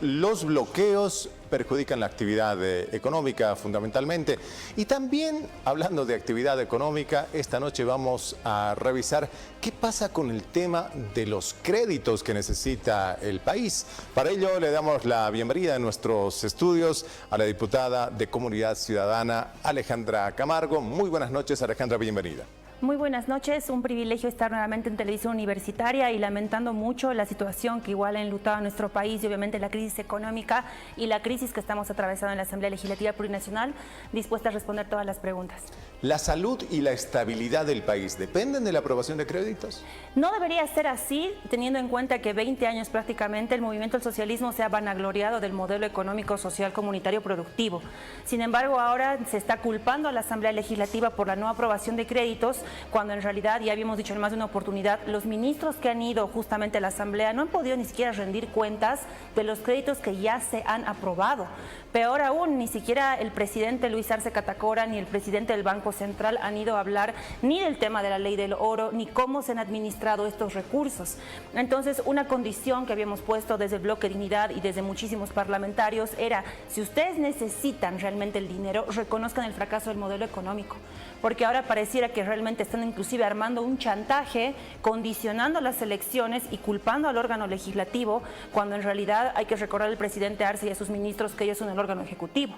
los bloqueos perjudican la actividad económica fundamentalmente. Y también, hablando de actividad económica, esta noche vamos a revisar qué pasa con el tema de los créditos que necesita el país. Para ello le damos la bienvenida en nuestros estudios a la diputada de Comunidad Ciudadana, Alejandra Camargo. Muy buenas noches, Alejandra, bienvenida. Muy buenas noches, un privilegio estar nuevamente en Televisión Universitaria y lamentando mucho la situación que igual ha enlutado a nuestro país y obviamente la crisis económica y la crisis que estamos atravesando en la Asamblea Legislativa Plurinacional, dispuesta a responder todas las preguntas. ¿La salud y la estabilidad del país dependen de la aprobación de créditos? No debería ser así, teniendo en cuenta que 20 años prácticamente el movimiento del socialismo se ha vanagloriado del modelo económico, social, comunitario, productivo. Sin embargo, ahora se está culpando a la Asamblea Legislativa por la no aprobación de créditos, cuando en realidad, ya habíamos dicho en más de una oportunidad, los ministros que han ido justamente a la Asamblea no han podido ni siquiera rendir cuentas de los créditos que ya se han aprobado. Peor aún, ni siquiera el presidente Luis Arce Catacora ni el presidente del Banco Central han ido a hablar ni del tema de la ley del oro, ni cómo se han administrado estos recursos. Entonces, una condición que habíamos puesto desde el Bloque Dignidad y desde muchísimos parlamentarios era, si ustedes necesitan realmente el dinero, reconozcan el fracaso del modelo económico. Porque ahora pareciera que realmente están inclusive armando un chantaje, condicionando las elecciones y culpando al órgano legislativo, cuando en realidad hay que recordar al presidente Arce y a sus ministros que ellos son el órgano ejecutivo.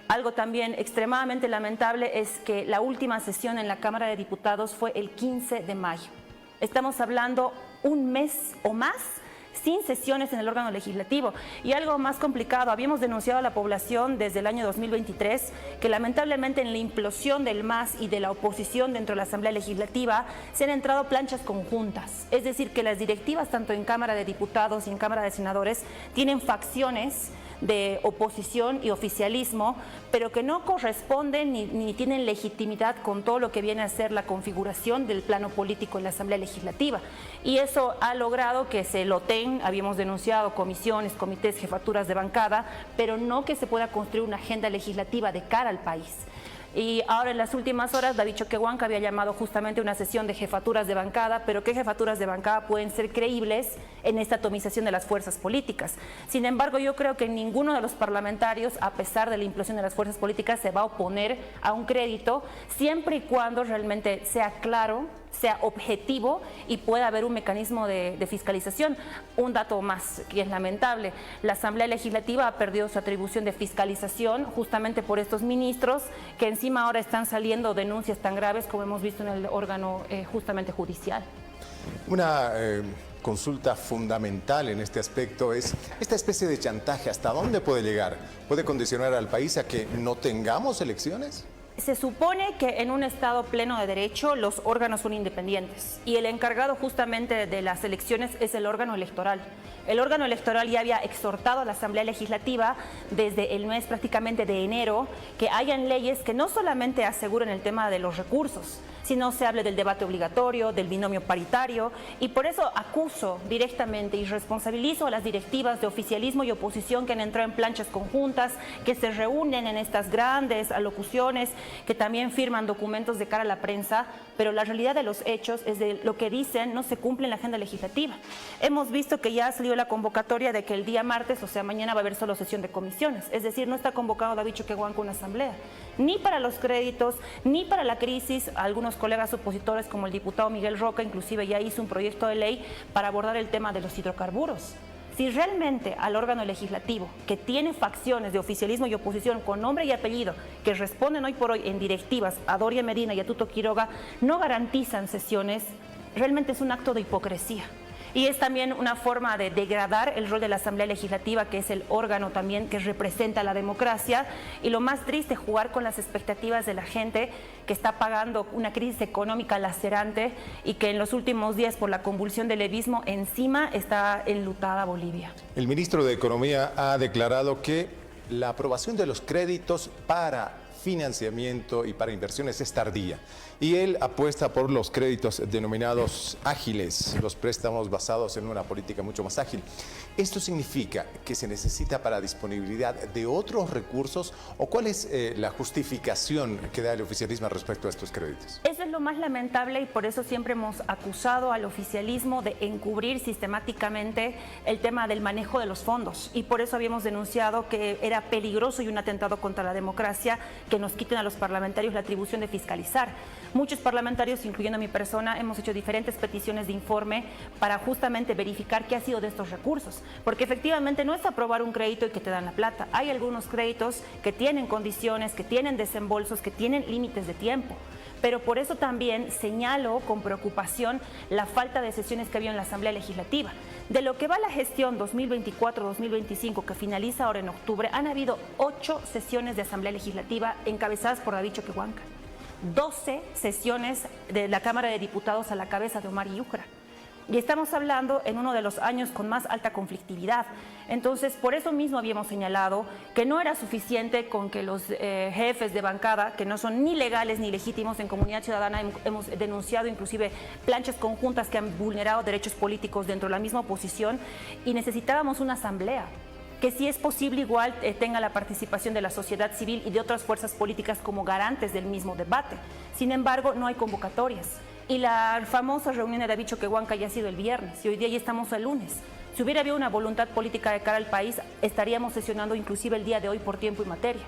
Algo también extremadamente lamentable es que la última sesión en la Cámara de Diputados fue el 15 de mayo. Estamos hablando un mes o más sin sesiones en el órgano legislativo. Y algo más complicado, habíamos denunciado a la población desde el año 2023 que lamentablemente en la implosión del MAS y de la oposición dentro de la Asamblea Legislativa se han entrado planchas conjuntas. Es decir, que las directivas tanto en Cámara de Diputados y en Cámara de Senadores tienen facciones de oposición y oficialismo, pero que no corresponden ni tienen legitimidad con todo lo que viene a ser la configuración del plano político en la Asamblea Legislativa. Y eso ha logrado que se loten, habíamos denunciado comisiones, comités, jefaturas de bancada, pero no que se pueda construir una agenda legislativa de cara al país. Y ahora en las últimas horas David Choquehuanca había llamado justamente una sesión de jefaturas de bancada, pero ¿qué jefaturas de bancada pueden ser creíbles en esta atomización de las fuerzas políticas? Sin embargo, yo creo que ninguno de los parlamentarios, a pesar de la implosión de las fuerzas políticas, se va a oponer a un crédito, siempre y cuando realmente sea claro, sea objetivo y pueda haber un mecanismo de fiscalización. Un dato más que es lamentable, la Asamblea Legislativa ha perdido su atribución de fiscalización justamente por estos ministros que encima ahora están saliendo denuncias tan graves como hemos visto en el órgano justamente judicial. Una consulta fundamental en este aspecto es esta especie de chantaje, ¿hasta dónde puede llegar? ¿Puede condicionar al país a que no tengamos elecciones? Se supone que en un Estado pleno de derecho los órganos son independientes y el encargado justamente de las elecciones es el órgano electoral. El órgano electoral ya había exhortado a la Asamblea Legislativa desde el mes prácticamente de enero que hayan leyes que no solamente aseguren el tema de los recursos, sino se hable del debate obligatorio, del binomio paritario, y por eso acuso directamente y responsabilizo a las directivas de oficialismo y oposición que han entrado en planchas conjuntas, que se reúnen en estas grandes alocuciones, que también firman documentos de cara a la prensa, pero la realidad de los hechos es de lo que dicen no se cumple en la agenda legislativa. Hemos visto que ya ha salido la convocatoria de que el día martes, o sea mañana, va a haber solo sesión de comisiones, es decir, no está convocado David Choquehuanca una asamblea, ni para los créditos, ni para la crisis. Algunos colegas opositores como el diputado Miguel Roca inclusive ya hizo un proyecto de ley para abordar el tema de los hidrocarburos. Si realmente al órgano legislativo, que tiene facciones de oficialismo y oposición con nombre y apellido, que responden hoy por hoy en directivas a Doria Medina y a Tuto Quiroga, no garantizan sesiones, realmente es un acto de hipocresía. Y es también una forma de degradar el rol de la Asamblea Legislativa, que es el órgano también que representa la democracia, y lo más triste, jugar con las expectativas de la gente que está pagando una crisis económica lacerante y que en los últimos días por la convulsión del levismo encima está enlutada Bolivia. El ministro de Economía ha declarado que la aprobación de los créditos para financiamiento y para inversiones es tardía. Y él apuesta por los créditos denominados ágiles, los préstamos basados en una política mucho más ágil. ¿Esto significa que se necesita para disponibilidad de otros recursos o cuál es la justificación que da el oficialismo respecto a estos créditos? Eso es lo más lamentable y por eso siempre hemos acusado al oficialismo de encubrir sistemáticamente el tema del manejo de los fondos y por eso habíamos denunciado que era peligroso y un atentado contra la democracia que nos quiten a los parlamentarios la atribución de fiscalizar. Muchos parlamentarios, incluyendo mi persona, hemos hecho diferentes peticiones de informe para justamente verificar qué ha sido de estos recursos, porque efectivamente no es aprobar un crédito y que te dan la plata. Hay algunos créditos que tienen condiciones, que tienen desembolsos, que tienen límites de tiempo. Pero por eso también señalo con preocupación la falta de sesiones que había en la Asamblea Legislativa. De lo que va la gestión 2024-2025, que finaliza ahora en octubre, han habido 8 sesiones de Asamblea Legislativa encabezadas por David Choquehuanca, 12 sesiones de la Cámara de Diputados a la cabeza de Omar Iuhra. Y estamos hablando en uno de los años con más alta conflictividad. Entonces, por eso mismo habíamos señalado que no era suficiente con que los jefes de bancada, que no son ni legales ni legítimos en Comunidad Ciudadana, hemos denunciado inclusive planchas conjuntas que han vulnerado derechos políticos dentro de la misma oposición, y necesitábamos una asamblea que si es posible igual tenga la participación de la sociedad civil y de otras fuerzas políticas como garantes del mismo debate. Sin embargo, no hay convocatorias. Y la famosa reunión de David Choquehuanca ya ha sido el viernes y hoy día ya estamos el lunes. Si hubiera habido una voluntad política de cara al país, estaríamos sesionando inclusive el día de hoy por tiempo y materia.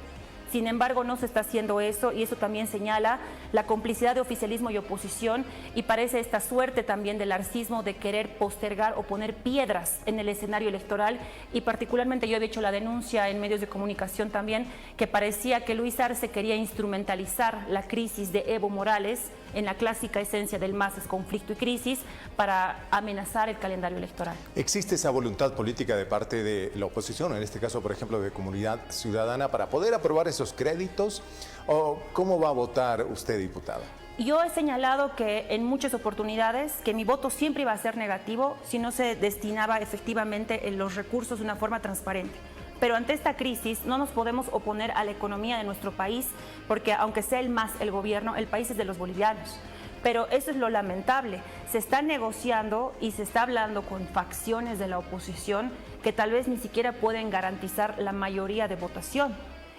Sin embargo, no se está haciendo eso y eso también señala la complicidad de oficialismo y oposición y parece esta suerte también del arcismo de querer postergar o poner piedras en el escenario electoral y particularmente yo había hecho la denuncia en medios de comunicación también que parecía que Luis Arce quería instrumentalizar la crisis de Evo Morales en la clásica esencia del MAS es conflicto y crisis para amenazar el calendario electoral. ¿Existe esa voluntad política de parte de la oposición, en este caso, por ejemplo, de Comunidad Ciudadana, para poder aprobar esos créditos? ¿O cómo va a votar usted, diputada? Yo he señalado que en muchas oportunidades que mi voto siempre iba a ser negativo si no se destinaba efectivamente en los recursos de una forma transparente. Pero ante esta crisis no nos podemos oponer a la economía de nuestro país porque aunque sea el MAS el gobierno, el país es de los bolivianos. Pero eso es lo lamentable. Se está negociando y se está hablando con facciones de la oposición que tal vez ni siquiera pueden garantizar la mayoría de votación.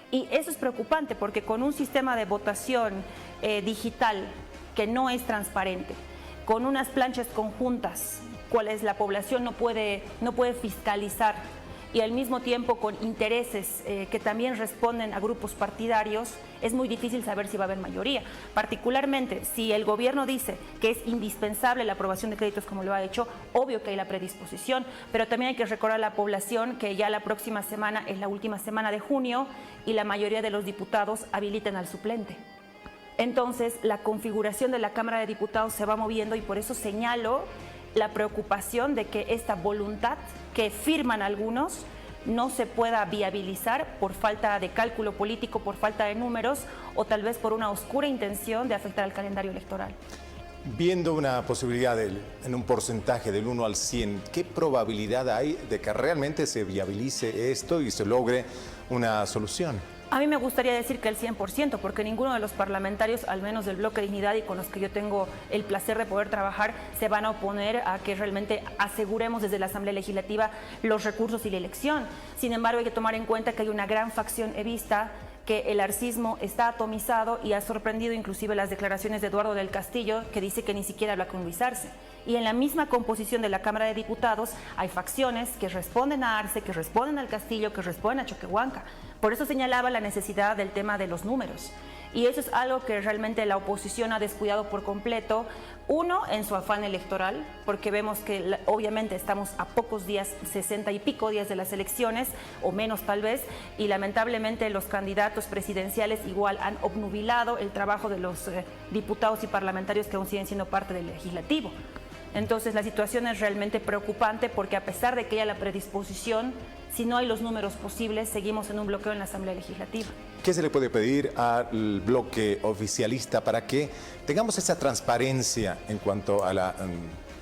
Y eso es preocupante porque con un sistema de votación digital que no es transparente, con unas planchas conjuntas, cuales la población no puede fiscalizar, y al mismo tiempo con intereses que también responden a grupos partidarios, es muy difícil saber si va a haber mayoría. Particularmente, si el gobierno dice que es indispensable la aprobación de créditos como lo ha hecho, obvio que hay la predisposición, pero también hay que recordar a la población que ya la próxima semana es la última semana de junio y la mayoría de los diputados habilitan al suplente. Entonces, la configuración de la Cámara de Diputados se va moviendo y por eso señalo la preocupación de que esta voluntad que firman algunos no se pueda viabilizar por falta de cálculo político, por falta de números o tal vez por una oscura intención de afectar al calendario electoral. Viendo una posibilidad en un porcentaje del 1 al 100, ¿qué probabilidad hay de que realmente se viabilice esto y se logre una solución? A mí me gustaría decir que el 100%, porque ninguno de los parlamentarios, al menos del Bloque Dignidad y con los que yo tengo el placer de poder trabajar, se van a oponer a que realmente aseguremos desde la Asamblea Legislativa los recursos y la elección. Sin embargo, hay que tomar en cuenta que hay una gran facción evista, que el arcismo está atomizado y ha sorprendido inclusive las declaraciones de Eduardo del Castillo, que dice que ni siquiera habla con Luis Arce. Y en la misma composición de la Cámara de Diputados hay facciones que responden a Arce, que responden al Castillo, que responden a Choquehuanca. Por eso señalaba la necesidad del tema de los números. Y eso es algo que realmente la oposición ha descuidado por completo. Uno, en su afán electoral, porque vemos que obviamente estamos a pocos días, 60 y pico días de las elecciones, o menos tal vez, y lamentablemente los candidatos presidenciales igual han obnubilado el trabajo de los diputados y parlamentarios que aún siguen siendo parte del legislativo. Entonces la situación es realmente preocupante porque a pesar de que haya la predisposición, si no hay los números posibles, seguimos en un bloqueo en la Asamblea Legislativa. ¿Qué se le puede pedir al bloque oficialista para que tengamos esa transparencia en cuanto a la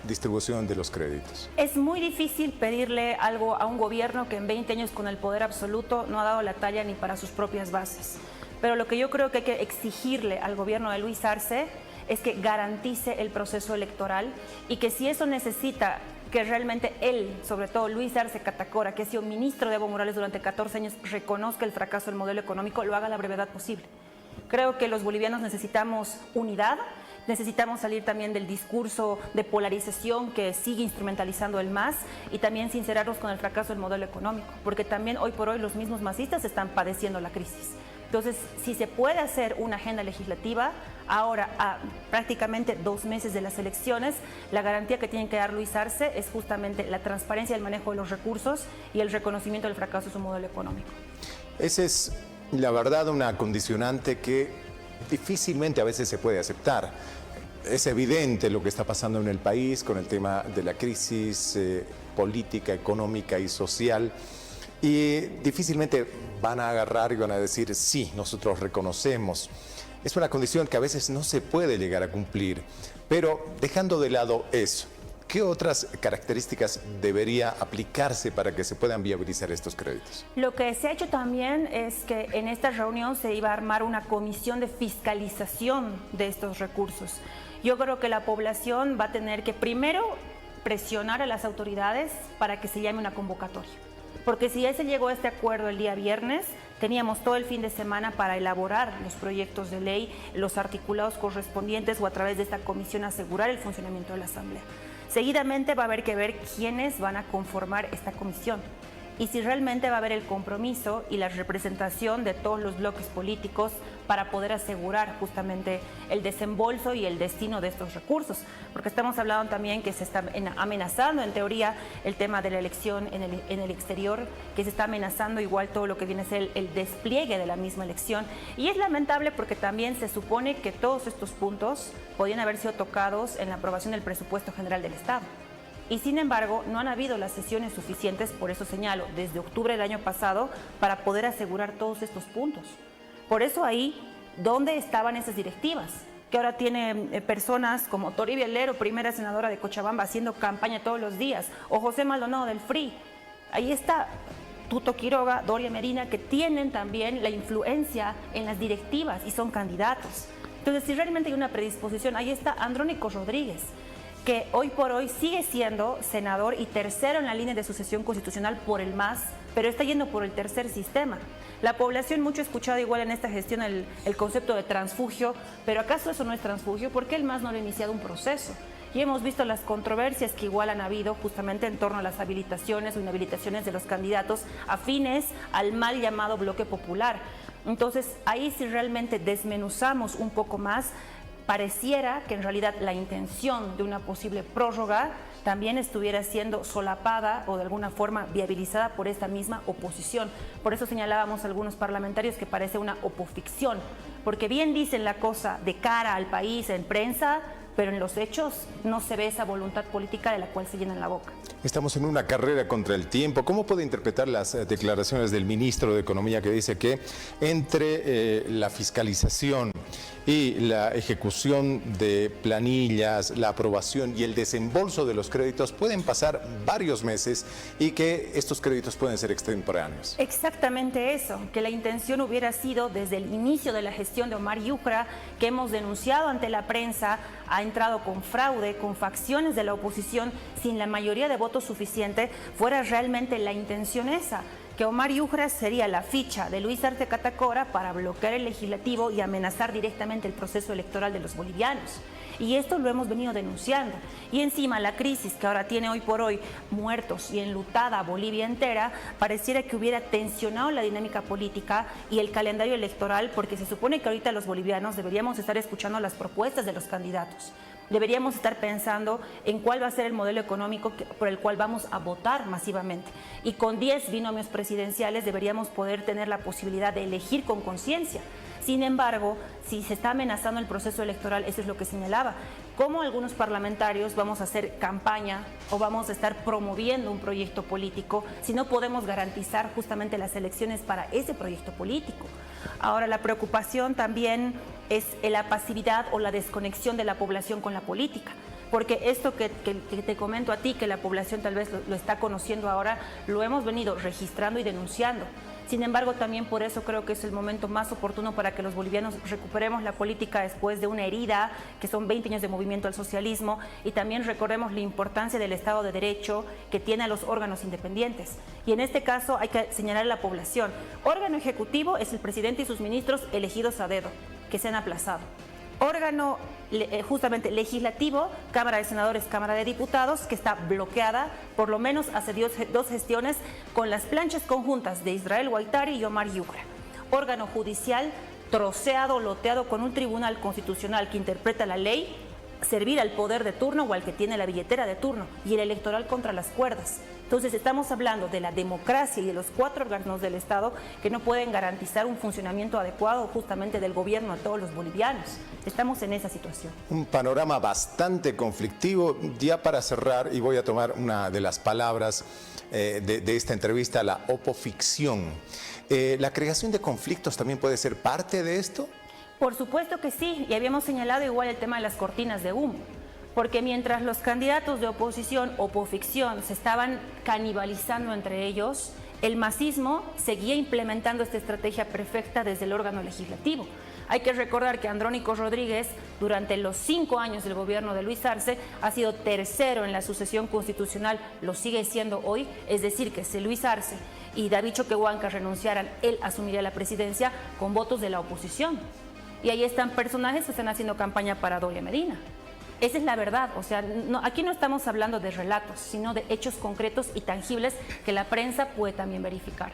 distribución de los créditos? Es muy difícil pedirle algo a un gobierno que en 20 años con el poder absoluto no ha dado la talla ni para sus propias bases. Pero lo que yo creo que hay que exigirle al gobierno de Luis Arce es que garantice el proceso electoral y que si eso necesita que realmente él, sobre todo Luis Arce Catacora, que ha sido ministro de Evo Morales durante 14 años, reconozca el fracaso del modelo económico, lo haga a la brevedad posible. Creo que los bolivianos necesitamos unidad, necesitamos salir también del discurso de polarización que sigue instrumentalizando el MAS y también sincerarnos con el fracaso del modelo económico, porque también hoy por hoy los mismos masistas están padeciendo la crisis. Entonces, si se puede hacer una agenda legislativa, ahora a prácticamente 2 meses de las elecciones, la garantía que tiene que dar Luis Arce es justamente la transparencia del manejo de los recursos y el reconocimiento del fracaso de su modelo económico. Esa es, la verdad, una condicionante que difícilmente a veces se puede aceptar. Es evidente lo que está pasando en el país con el tema de la crisis política, económica y social. Y difícilmente van a agarrar y van a decir, sí, nosotros reconocemos. Es una condición que a veces no se puede llegar a cumplir. Pero dejando de lado eso, ¿qué otras características debería aplicarse para que se puedan viabilizar estos créditos? Lo que se ha hecho también es que en esta reunión se iba a armar una comisión de fiscalización de estos recursos. Yo creo que la población va a tener que primero presionar a las autoridades para que se llame una convocatoria. Porque si ya se llegó a este acuerdo el día viernes, teníamos todo el fin de semana para elaborar los proyectos de ley, los articulados correspondientes o a través de esta comisión asegurar el funcionamiento de la Asamblea. Seguidamente va a haber que ver quiénes van a conformar esta comisión y si realmente va a haber el compromiso y la representación de todos los bloques políticos para poder asegurar justamente el desembolso y el destino de estos recursos. Porque estamos hablando también que se está amenazando en teoría el tema de la elección en el exterior, que se está amenazando igual todo lo que viene a ser el despliegue de la misma elección. Y es lamentable porque también se supone que todos estos puntos podían haber sido tocados en la aprobación del presupuesto general del Estado. Y sin embargo, no han habido las sesiones suficientes, por eso señalo, desde octubre del año pasado, para poder asegurar todos estos puntos. Por eso ahí, ¿dónde estaban esas directivas? Que ahora tiene personas como Toribia Lero, primera senadora de Cochabamba, haciendo campaña todos los días, o José Maldonado del FRI. Ahí está Tuto Quiroga, Doria Medina, que tienen también la influencia en las directivas y son candidatos. Entonces, si realmente hay una predisposición, ahí está Andrónico Rodríguez, que hoy por hoy sigue siendo senador y tercero en la línea de sucesión constitucional por el MAS, pero está yendo por el tercer sistema. La población mucho ha escuchado igual en esta gestión el concepto de transfugio, pero ¿acaso eso no es transfugio? ¿Por qué el MAS no ha iniciado un proceso? Y hemos visto las controversias que igual han habido justamente en torno a las habilitaciones o inhabilitaciones de los candidatos afines al mal llamado bloque popular. Entonces, ahí si realmente desmenuzamos un poco más, pareciera que en realidad la intención de una posible prórroga también estuviera siendo solapada o de alguna forma viabilizada por esta misma oposición. Por eso señalábamos a algunos parlamentarios que parece una opoficción, porque bien dicen la cosa de cara al país en prensa, pero en los hechos no se ve esa voluntad política de la cual se llenan la boca. Estamos en una carrera contra el tiempo. ¿Cómo puede interpretar las declaraciones del ministro de Economía que dice que entre la fiscalización y la ejecución de planillas, la aprobación y el desembolso de los créditos pueden pasar varios meses y que estos créditos pueden ser extemporáneos? Exactamente eso, que la intención hubiera sido desde el inicio de la gestión de Omar Yujra, que hemos denunciado ante la prensa, ha entrado con fraude, con facciones de la oposición, sin la mayoría de votos suficiente, fuera realmente la intención esa, que Omar Yujra sería la ficha de Luis Arce Catacora para bloquear el legislativo y amenazar directamente el proceso electoral de los bolivianos. Y esto lo hemos venido denunciando. Y encima la crisis que ahora tiene hoy por hoy muertos y enlutada a Bolivia entera, pareciera que hubiera tensionado la dinámica política y el calendario electoral, porque se supone que ahorita los bolivianos deberíamos estar escuchando las propuestas de los candidatos. Deberíamos estar pensando en cuál va a ser el modelo económico por el cual vamos a votar masivamente. Y con 10 binomios presidenciales deberíamos poder tener la posibilidad de elegir con conciencia. Sin embargo, si se está amenazando el proceso electoral, eso es lo que señalaba, ¿cómo algunos parlamentarios vamos a hacer campaña o vamos a estar promoviendo un proyecto político si no podemos garantizar justamente las elecciones para ese proyecto político? Ahora, la preocupación también es la pasividad o la desconexión de la población con la política. Porque esto que te comento a ti, que la población tal vez lo está conociendo ahora, lo hemos venido registrando y denunciando. Sin embargo, también por eso creo que es el momento más oportuno para que los bolivianos recuperemos la política después de una herida, que son 20 años de movimiento al socialismo, y también recordemos la importancia del Estado de Derecho que tiene a los órganos independientes. Y en este caso hay que señalar a la población. Órgano ejecutivo es el presidente y sus ministros elegidos a dedo, que se han aplazado. Órgano justamente legislativo, Cámara de Senadores, Cámara de Diputados, que está bloqueada, por lo menos hace dos gestiones, con las planchas conjuntas de Israel Guaitari y Omar Yucra. Órgano judicial troceado, loteado con un tribunal constitucional que interpreta la ley, servir al poder de turno o al que tiene la billetera de turno, y el electoral contra las cuerdas. Entonces estamos hablando de la democracia y de los 4 órganos del Estado que no pueden garantizar un funcionamiento adecuado justamente del gobierno a todos los bolivianos. Estamos en esa situación. Un panorama bastante conflictivo. Ya para cerrar, y voy a tomar una de las palabras de esta entrevista, la opoficción. ¿La creación de conflictos también puede ser parte de esto? Por supuesto que sí, y habíamos señalado igual el tema de las cortinas de humo, porque mientras los candidatos de oposición, opoficción, se estaban canibalizando entre ellos, el masismo seguía implementando esta estrategia perfecta desde el órgano legislativo. Hay que recordar que Andrónico Rodríguez, durante los 5 años del gobierno de Luis Arce, ha sido tercero en la sucesión constitucional, lo sigue siendo hoy, es decir, que si Luis Arce y David Choquehuanca renunciaran, él asumiría la presidencia con votos de la oposición. Y ahí están personajes que están haciendo campaña para Doria Medina. Esa es la verdad, o sea, aquí no estamos hablando de relatos, sino de hechos concretos y tangibles que la prensa puede también verificar.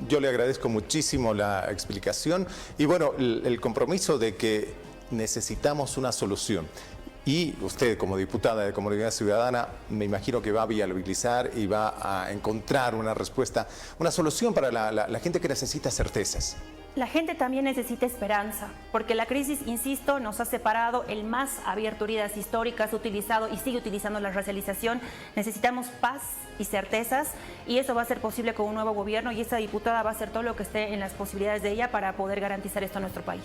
Yo le agradezco muchísimo la explicación y bueno, el compromiso de que necesitamos una solución. Y usted, como diputada de Comunidad Ciudadana, me imagino que va a viabilizar y va a encontrar una respuesta, una solución para la gente que necesita certezas. La gente también necesita esperanza, porque la crisis, insisto, nos ha separado. El MAS ha abierto heridas históricas, utilizado y sigue utilizando la racialización. Necesitamos paz y certezas, y eso va a ser posible con un nuevo gobierno, y esta diputada va a hacer todo lo que esté en las posibilidades de ella para poder garantizar esto a nuestro país.